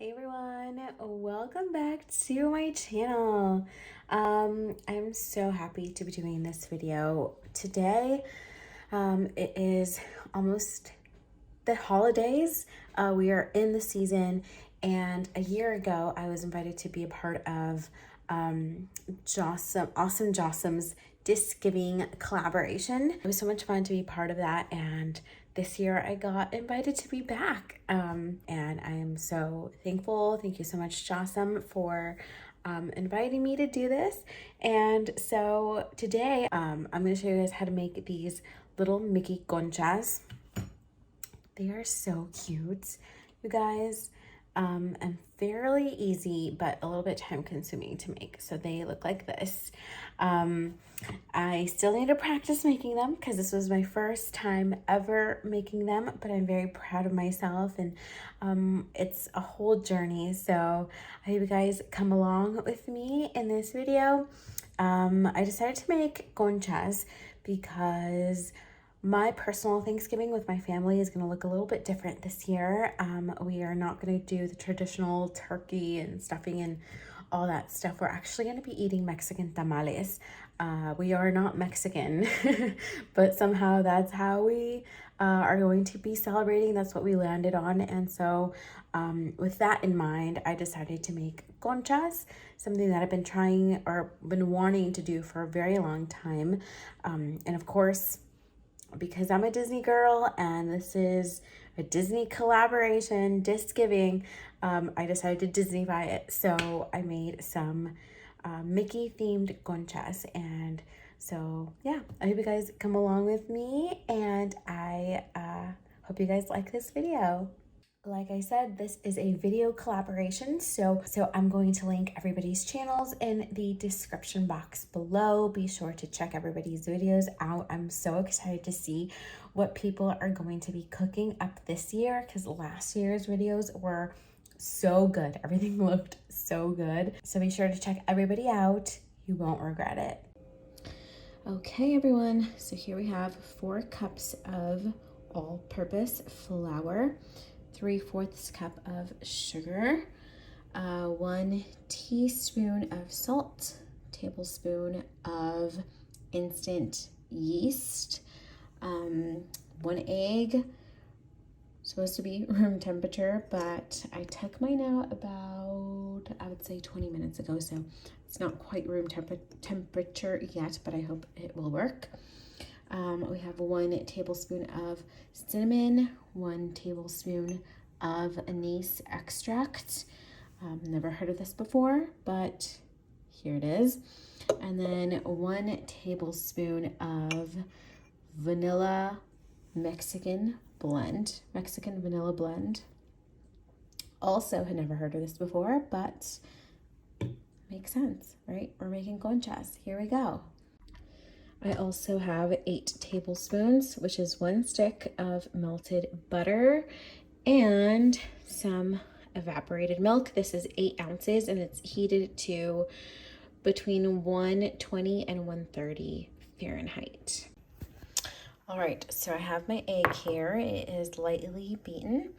Hey everyone, welcome back to my channel. I'm so happy to be doing this video today. It is almost the holidays. We are in the season, and a year ago I was invited to be a part of AwesomeJasem's disc giving collaboration. It was so much fun to be part of that, and this year I got invited to be back, and I am so thankful. Thank you so much, Jasem, for inviting me to do this. And so today I'm going to show you guys how to make these little Mickey Conchas. They are so cute, you guys, and fairly easy, but a little bit time consuming to make. So they look like this. I still need to practice making them because this was my first time ever making them, but I'm very proud of myself, and it's a whole journey. So I hope you guys come along with me in this video. I decided to make conchas because my personal Thanksgiving with my family is going to look a little bit different this year. We are not going to do the traditional turkey and stuffing and all that stuff. We're actually going to be eating Mexican tamales. We are not Mexican, but somehow that's how we are going to be celebrating. That's what we landed on. And so with that in mind, I decided to make conchas, something that I've been trying or been wanting to do for a very long time. And of course, because I'm a Disney girl and this is a Disney collaboration, disc giving, I decided to Disneyfy it. So I made some Mickey themed conchas. And so yeah, I hope you guys come along with me, and I hope you guys like this video. Like I said, this is a video collaboration, so I'm going to link everybody's channels in the description box below. Be sure to check everybody's videos out. I'm so excited to see what people are going to be cooking up this year, because last year's videos were so good. Everything looked so good. So be sure to check everybody out. You won't regret it. Okay, everyone. So here we have 4 cups of all-purpose flour, 3/4 cup of sugar, 1 teaspoon of salt, tablespoon of instant yeast, 1 egg, supposed to be room temperature, but I took mine out about, I would say 20 minutes ago, so it's not quite room temperature yet, but I hope it will work. We have 1 tablespoon of cinnamon, 1 tablespoon of anise extract. Never heard of this before, but here it is. And then 1 tablespoon of vanilla Mexican vanilla blend. Also had never heard of this before, but makes sense, right? We're making conchas. Here we go. I also have 8 tablespoons, which is 1 stick of melted butter and some evaporated milk. This is 8 ounces and it's heated to between 120 and 130 Fahrenheit. All right, so I have my egg here. It is lightly beaten,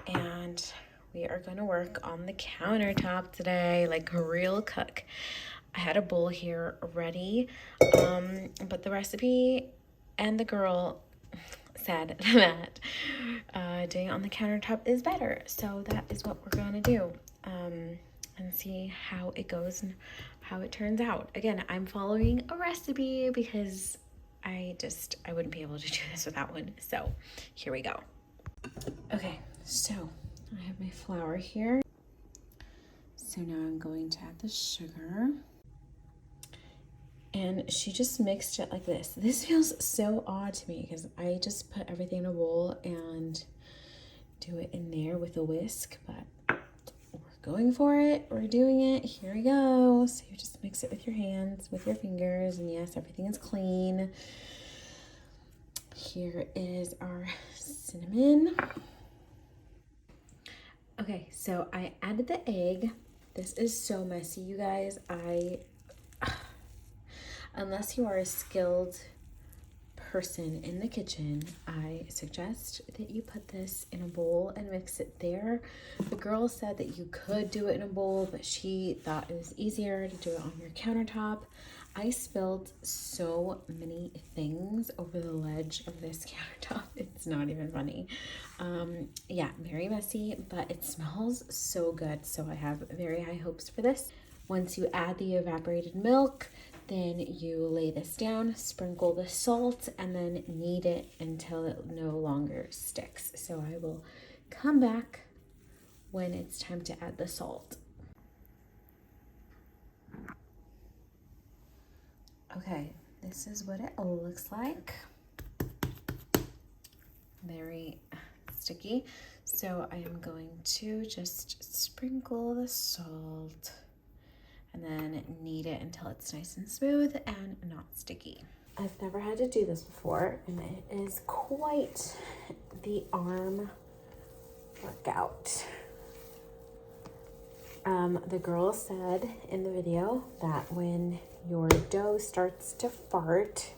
and we are going to work on the countertop today like a real cook. I had a bowl here ready, but the recipe and the girl said that doing it on the countertop is better. So that is what we're going to do, and see how it goes and how it turns out. Again, I'm following a recipe because I wouldn't be able to do this without one. So here we go. Okay, so I have my flour here. So now I'm going to add the sugar. And she just mixed it like this. This feels so odd to me because I just put everything in a bowl and do it in there with a whisk, but we're going for it. We're doing it. Here we go. So you just mix it with your hands, with your fingers, and yes, everything is clean. Here is our cinnamon. Okay, so I added the egg. This is so messy, you guys. Unless you are a skilled person in the kitchen, I suggest that you put this in a bowl and mix it there. The girl said that you could do it in a bowl, but she thought it was easier to do it on your countertop. I spilled so many things over the ledge of this countertop. It's not even funny. Yeah, very messy, but it smells so good. So I have very high hopes for this. Once you add the evaporated milk, then you lay this down, sprinkle the salt, and then knead it until it no longer sticks. So I will come back when it's time to add the salt. Okay, this is what it looks like. Very sticky. So I am going to just sprinkle the salt and then knead it until it's nice and smooth and not sticky. I've never had to do this before, and it is quite the arm workout. The girl said in the video that when your dough starts to fart,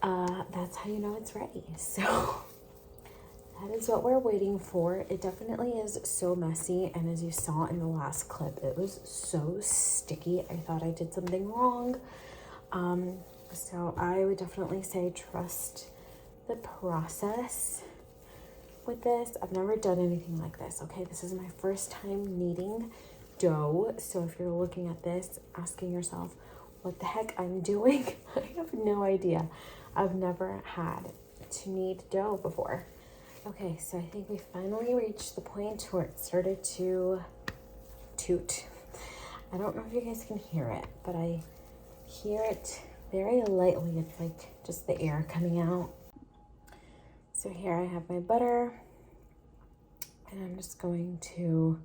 that's how you know it's ready. So that is what we're waiting for. It definitely is so messy, and as you saw in the last clip, it was so sticky. I thought I did something wrong. So I would definitely say trust the process with this. I've never done anything like this, okay? This is my first time kneading dough. So if you're looking at this, asking yourself what the heck I'm doing, I have no idea. I've never had to knead dough before. Okay, so I think we finally reached the point where it started to toot. I don't know if you guys can hear it, but I hear it very lightly. It's like just the air coming out. So here I have my butter, and I'm just going to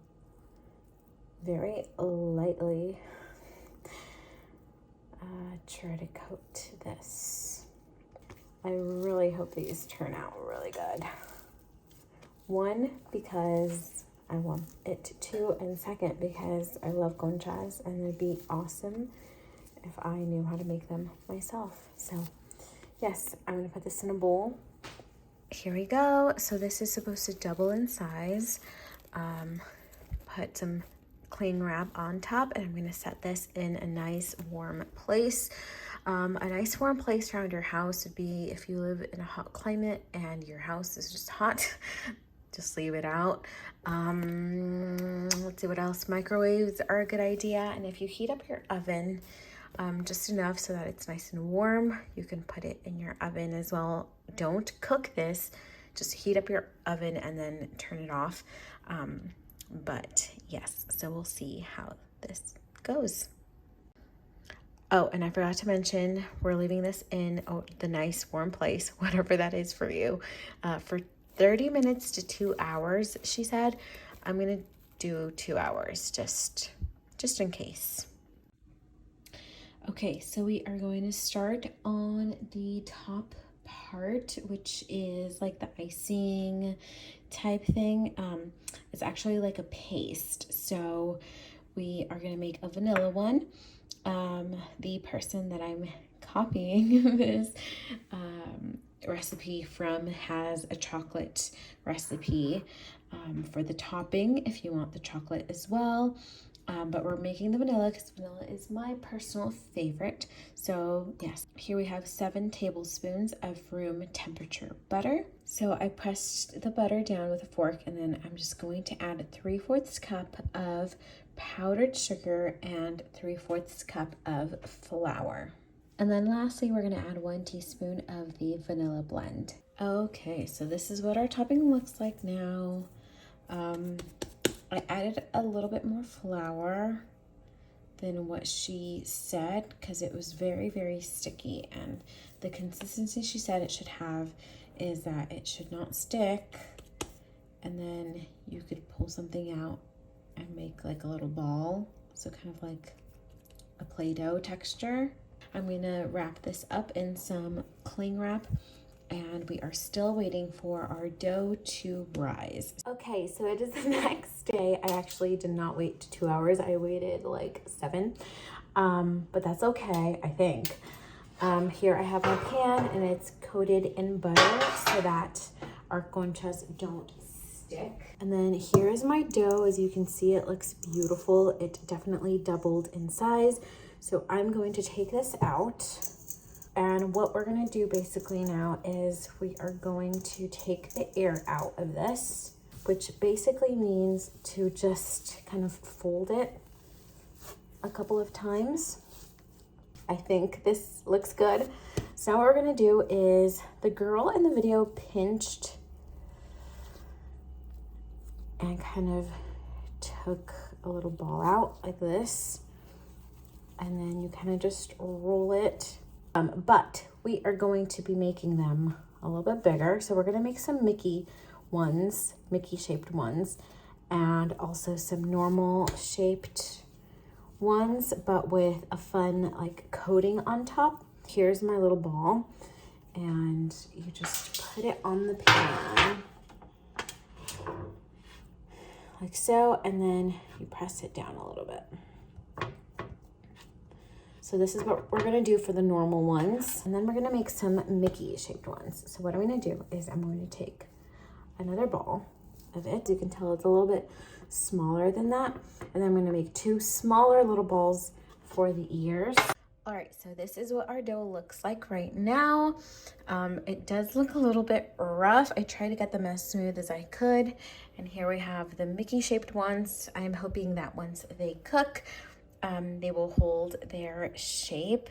very lightly try to coat this. I really hope these turn out really good. One, because I want it to, and second, because I love conchas, and it'd be awesome if I knew how to make them myself. So yes, I'm gonna put this in a bowl. Here we go. So this is supposed to double in size. Put some cling wrap on top, and I'm gonna set this in a nice warm place. A nice warm place around your house would be if you live in a hot climate and your house is just hot. Just leave it out. Let's see what else. Microwaves are a good idea. And if you heat up your oven just enough so that it's nice and warm, you can put it in your oven as well. Don't cook this, just heat up your oven and then turn it off. But yes, so we'll see how this goes. Oh, and I forgot to mention, we're leaving this in the nice warm place, whatever that is for you, for 30 minutes to 2 hours, she said. I'm gonna do 2 hours, just in case. Okay, so we are going to start on the top part, which is like the icing type thing. It's actually like a paste. So we are gonna make a vanilla one. The person that I'm copying this recipe from has a chocolate recipe for the topping if you want the chocolate as well. But we're making the vanilla because vanilla is my personal favorite. So yes, here we have 7 tablespoons of room temperature butter. So I pressed the butter down with a fork, and then I'm just going to add 3/4 cup of powdered sugar and 3/4 cup of flour. And then lastly, we're gonna add 1 teaspoon of the vanilla blend. Okay, so this is what our topping looks like now. I added a little bit more flour than what she said because it was very, very sticky, and the consistency she said it should have is that it should not stick, and then you could pull something out and make like a little ball, so kind of like a Play-Doh texture. I'm gonna wrap this up in some cling wrap, and we are still waiting for our dough to rise. Okay, so it is the next day. I actually did not wait 2 hours. I waited like 7, but that's okay, I think. Here I have my pan and it's coated in butter so that our conchas don't stick. And then here is my dough. As you can see, it looks beautiful. It definitely doubled in size. So I'm going to take this out. And what we're gonna do basically now is we are going to take the air out of this, which basically means to just kind of fold it a couple of times. I think this looks good. So now what we're gonna do is, the girl in the video pinched and kind of took a little ball out like this. And then you kind of just roll it. But we are going to be making them a little bit bigger. So we're gonna make some Mickey ones, Mickey shaped ones, and also some normal shaped ones, but with a fun like coating on top. Here's my little ball, and you just put it on the pan like so, and then you press it down a little bit. So this is what we're gonna do for the normal ones, and then we're gonna make some Mickey shaped ones. So what I'm gonna do is I'm going to take another ball of it. You can tell it's a little bit smaller than that. And then I'm gonna make two smaller little balls for the ears. All right, so this is what our dough looks like right now. It does look a little bit rough. I tried to get them as smooth as I could. And here we have the Mickey shaped ones. I'm hoping that once they cook, they will hold their shape.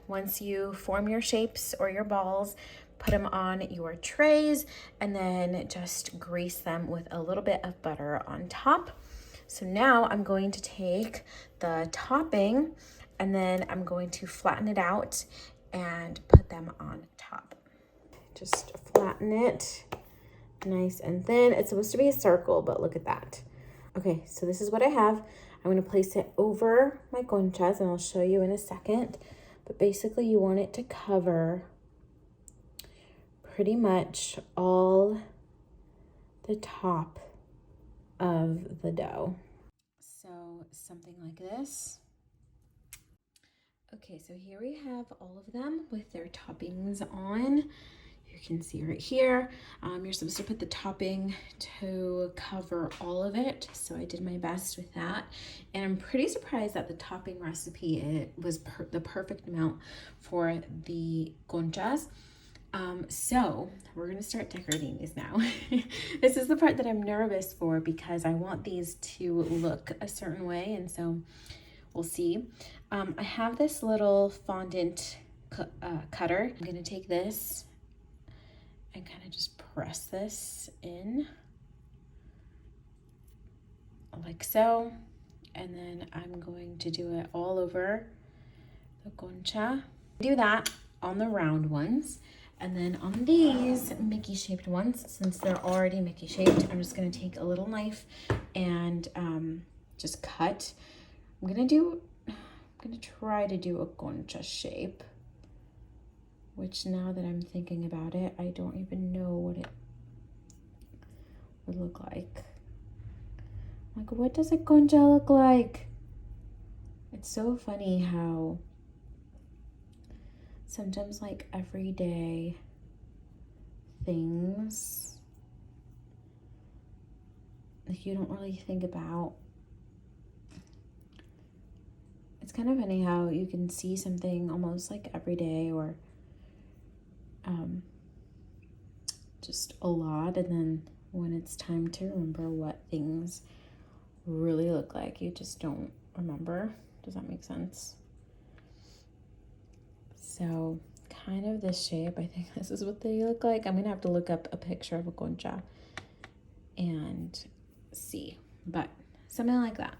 Once you form your shapes or your balls, put them on your trays and then just grease them with a little bit of butter on top. So now I'm going to take the topping and then I'm going to flatten it out and put them on top. Just flatten it nice and thin. It's supposed to be a circle, but look at that. Okay, so this is what I have. I'm gonna place it over my conchas and I'll show you in a second. But basically you want it to cover pretty much all the top of the dough. So something like this. Okay, so here we have all of them with their toppings on. You can see right here. You're supposed to put the topping to cover all of it. So I did my best with that. And I'm pretty surprised that the topping recipe, it was the perfect amount for the conchas. So we're gonna start decorating these now. This is the part that I'm nervous for because I want these to look a certain way, and so we'll see. I have this little fondant cutter. I'm gonna take this and kind of just press this in like so, and then I'm going to do it all over the concha. Do that on the round ones. And then on these Mickey shaped ones, since they're already Mickey shaped, I'm just gonna take a little knife and just cut. I'm gonna try to do a concha shape, which now that I'm thinking about it, I don't even know what it would look like. Like, what does a concha look like? It's so funny how sometimes like everyday things like you don't really think about. It's kind of funny how you can see something almost like every day or just a lot, and then when it's time to remember what things really look like, you just don't remember. Does that make sense? So kind of this shape, I think this is what they look like. I'm gonna have to look up a picture of a concha and see, but something like that.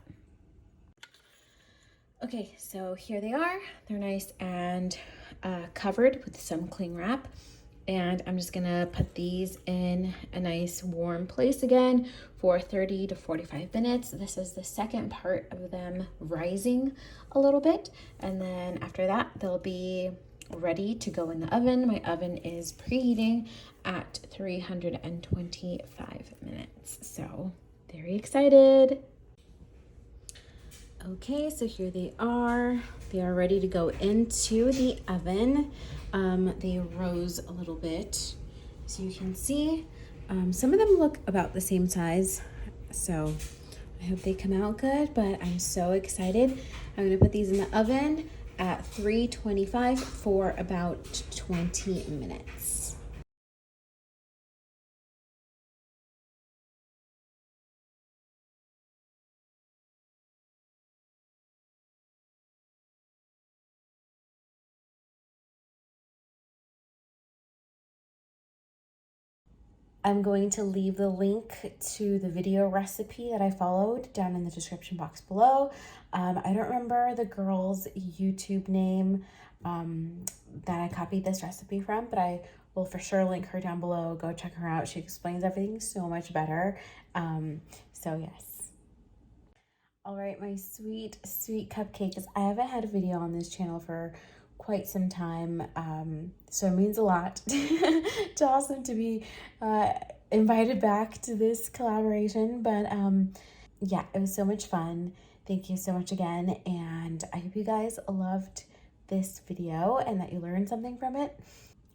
Okay, so here they are. They're nice and covered with some cling wrap. And I'm just gonna put these in a nice warm place again for 30 to 45 minutes. This is the second part of them rising a little bit. And then after that, they'll be ready to go in the oven. My oven is preheating at 325 minutes. So very excited. Okay, so here they are. They are ready to go into the oven. They rose a little bit, so you can see. Some of them look about the same size, so I hope they come out good, but I'm so excited. I'm gonna put these in the oven at 325 for about 20 minutes. I'm going to leave the link to the video recipe that I followed down in the description box below. I don't remember the girl's YouTube name that I copied this recipe from, but I will for sure link her down below. Go check her out. She explains everything so much better. So yes. All right, my sweet, sweet cupcakes. I haven't had a video on this channel for quite some time, so it means a lot to Awesome to be invited back to this collaboration. But yeah, it was so much fun. Thank you so much again, and I hope you guys loved this video and that you learned something from it.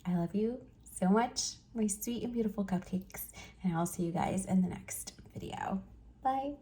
I love you so much, my sweet and beautiful cupcakes, and I'll see you guys in the next video. Bye.